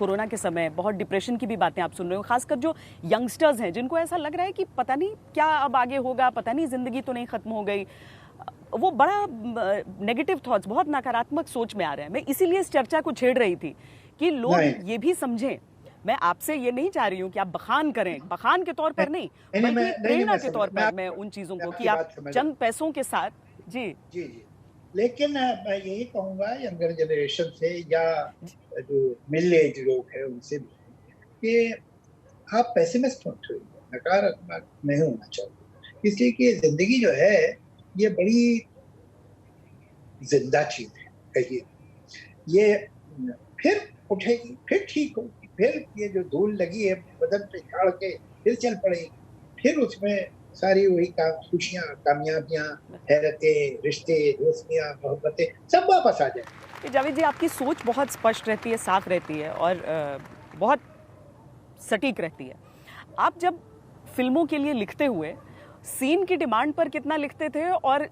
Corona के समय बहुत डिप्रेशन की भी बातें आप सुन रहे हो, खासकर जो यंगस्टर्स हैं जिनको ऐसा लग रहा है कि पता नहीं क्या अब आगे होगा, पता नहीं जिंदगी तो नहीं खत्म हो गई, वो बड़ा नेगेटिव थॉट्स, बहुत नकारात्मक सोच में आ रहे हैं। मैं इसीलिए इस चर्चा को छेड़ रही थी कि लोग ये भी समझें। मैं आपसे ये नहीं चाह रही हूँ कि आप बखान करें, बखान के तौर पर नहीं, बल्कि एक प्रेरणा के तौर पर मैं उन चीजों को कि आप चंद पैसों के साथ जी जी जी। लेकिन मैं यही कहूंगा यंगर जनरेशन से या जो मिडिल एज लोग हैं उनसे भी कि आप पेसिमिस्ट मत होइए, नकारात्मक नहीं होना चाहिए, इसलिए कि जिंदगी जो है ये बड़ी जिंदा चीज है। कहिए ये फिर उठेगी, फिर ठीक होगी, फिर ये जो धूल लगी है बदन पे झाड़ के फिर चल पड़ेगी, फिर उसमें सारी वही काम, खुशियां, कामयाबियां, हैरतें, रिश्ते, दोस्तियां, मोहब्बतें सब वापस आ जाए। जावेद जी, आपकी सोच बहुत स्पष्ट रहती है, साफ रहती है और बहुत सटीक रहती है। आप जब फिल्मों के लिए लिखते हुए सीन की डिमांड पर कितना लिखते थे और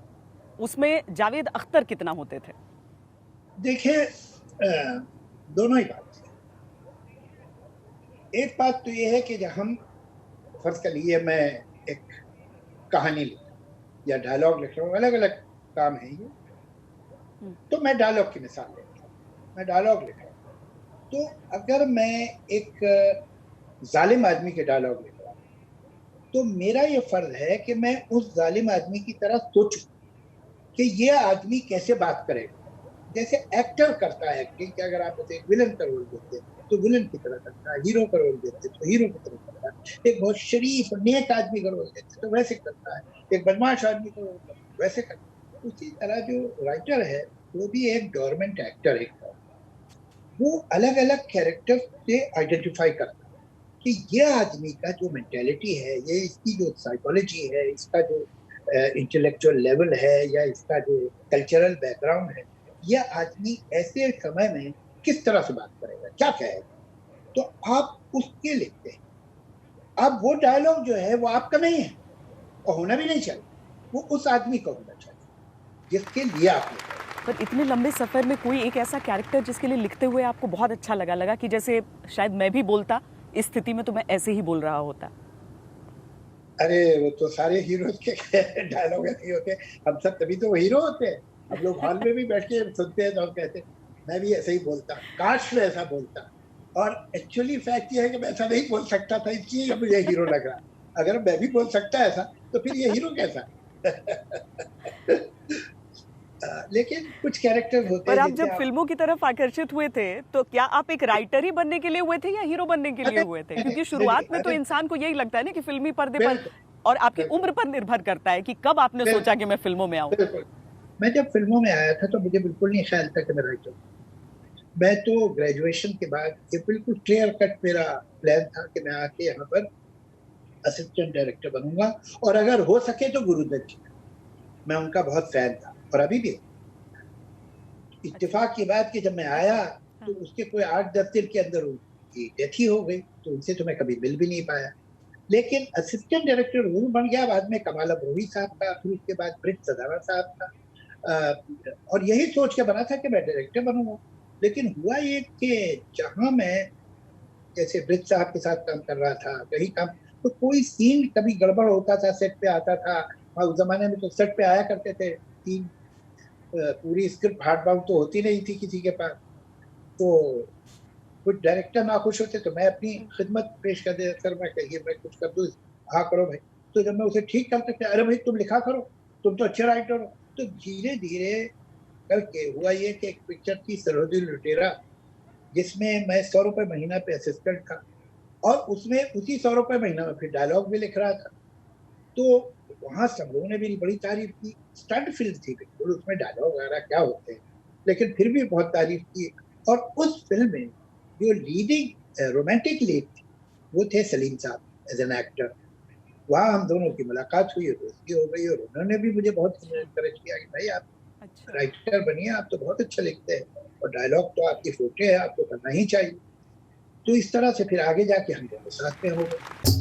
उसमें जावेद अख्तर कितना होते थे? देखिए दोनों ही बात है। एक बात तो ये है कि जब हम फर्ज कर लिए मैं एक कहानी लिख रहा हूँ या डायलॉग लिख रहा हूँ, अलग अलग काम है ये, तो मैं डायलॉग की मिसाल लेता हूँ। मैं डायलॉग लिख रहा हूँ तो अगर मैं एक जालिम आदमी के डायलॉग लिख रहा हूँ तो मेरा ये फर्ज है कि मैं उस जालिम आदमी की तरह सोचूं कि ये आदमी कैसे बात करेगा, जैसे एक्टर करता है एक्टिंग कि अगर आप उसे एक विलन का रोल देते हैं तो विलन की तरह करता है, हीरो का रोल देते हैं तो हीरो की तरह करता है, एक बहुत शरीफ और नेक आदमी का रोल देते हैं तो वैसे करता है, एक बदमाश आदमी का रोल करता है वैसे करता है। उसी तरह जो राइटर है वो भी एक गवर्नमेंट एक्टर है, वो अलग अलग कैरेक्टर से आइडेंटिफाई करता है कि ये आदमी का जो मेंटेलिटी है, ये इसकी जो साइकोलॉजी है, इसका जो इंटेलेक्चुअल लेवल है या इसका जो कल्चरल बैकग्राउंड है, यह आदमी ऐसे समय में किस तरह से बात करेगा, क्या कहेगा, तो आप उसके लिखते हैं। अब वो डायलॉग जो है वो आपका नहीं है और होना भी नहीं चाहिए, वो उस आदमी का होना चाहिए जिसके लिए आप लिख रहे हैं। पर इतने लंबे सफर में कोई एक ऐसा कैरेक्टर जिसके लिए लिखते हुए आपको बहुत अच्छा लगा कि जैसे शायद मैं भी बोलता इस स्थिति में तो मैं ऐसे ही बोल रहा होता? अरे वो तो सारे हीरो के डायलॉग ऐसे होते हैं, हम सब तभी तो वो हीरो होते हैं। हम लोग हॉल में भी बैठ के सुनते हैं तो हम कहते हैं मैं भी ऐसे ही बोलता, काश मैं ऐसा बोलता। और एक्चुअली फैक्ट ये है कि मैं ऐसा नहीं बोल सकता था, इसलिए मुझे हीरो लग रहा। अगर मैं भी बोल सकता ऐसा तो फिर ये हीरो कैसा? लेकिन कुछ कैरेक्टर होते पर हैं आप जिनसे जब आप फिल्मों की तरफ आकर्षित हुए थे तो क्या आप एक राइटर ही बनने के लिए हुए थे या हीरो बनने के लिए हुए थे? क्योंकि शुरुआत में तो अरे इंसान को यही लगता है ना कि फिल्मी पर्दे पर, बिल्कुल और आपकी बिल्कुल उम्र पर निर्भर करता है कि कब आपने सोचा कि मैं फिल्मों में आऊं। बिल्कुल। मैं जब फिल्मों में आया था तो मुझे बिल्कुल नहीं ख्याल था कि मैं राइटर, मैं तो ग्रेजुएशन के बाद ये बिल्कुल क्लियर कट मेरा प्लान था कि मैं आके यहाँ पर असिस्टेंट डायरेक्टर बनूंगा, और अगर हो सके तो गुरुदत्त जी, मैं उनका बहुत फैन था और अभी भी। अच्छा। इत्तेफाक की बात कि जब मैं आया तो उसके कोई 8-10 दिन के अंदर उनकी डेथ ही हो गई, तो उनसे तो मैं कभी मिल भी नहीं पाया। लेकिन असिस्टेंट डायरेक्टर जरूर बन गया बाद में, कमाल अब्रोही साहब का, फिर उसके बाद ब्रिज सदाना साहब का। और यही सोच के बना था कि मैं डायरेक्टर बनूंगा। लेकिन हुआ ये कि जहां मैं जैसे ब्रिज साहब के साथ काम कर रहा था, कहीं काम, तो कोई सीन कभी गड़बड़ होता था, सेट पे आता था। और उस जमाने में तो सेट पे आया करते थे सीन, पूरी स्क्रिप्ट हार्ड बाउंड तो होती नहीं थी किसी के पास। तो कुछ डायरेक्टर ना खुश होते तो मैं अपनी खिदमत पेश कर देता, सर मैं कहिए मैं कुछ कर दूं, हाँ करो भाई। तो जब मैं उसे ठीक करते थे, अरे भाई तुम लिखा करो, तुम तो अच्छे राइटर हो। तो धीरे धीरे करके हुआ ये कि एक पिक्चर थी सरहदी लुटेरा, जिसमें मैं 100 रुपए महीना पे असिस्टेंट था, और उसमें उसी 100 रुपए महीना में फिर डायलॉग भी लिख रहा था। तो वहां सब लोगों ने मेरी बड़ी तारीफ की, स्टंट फिल्म थी बिल्कुल, उसमें डायलॉग वगैरह क्या होते हैं, लेकिन फिर भी बहुत तारीफ की। और उस फिल्म में जो लीडिंग रोमांटिक लीड थी वो थे सलीम साहब एज एन एक्टर। वहां हम दोनों की मुलाकात हुई, दोस्ती हो गई, और उन्होंने भी मुझे बहुत अच्छा। इनकरेज किया कि भाई आप अच्छा। राइटर बनिए, आप तो बहुत अच्छा लिखते हैं और डायलॉग तो आपकी फोटे है, आपको करना ही चाहिए। तो इस तरह से फिर आगे जाके हम दोनों साथ में हो गए।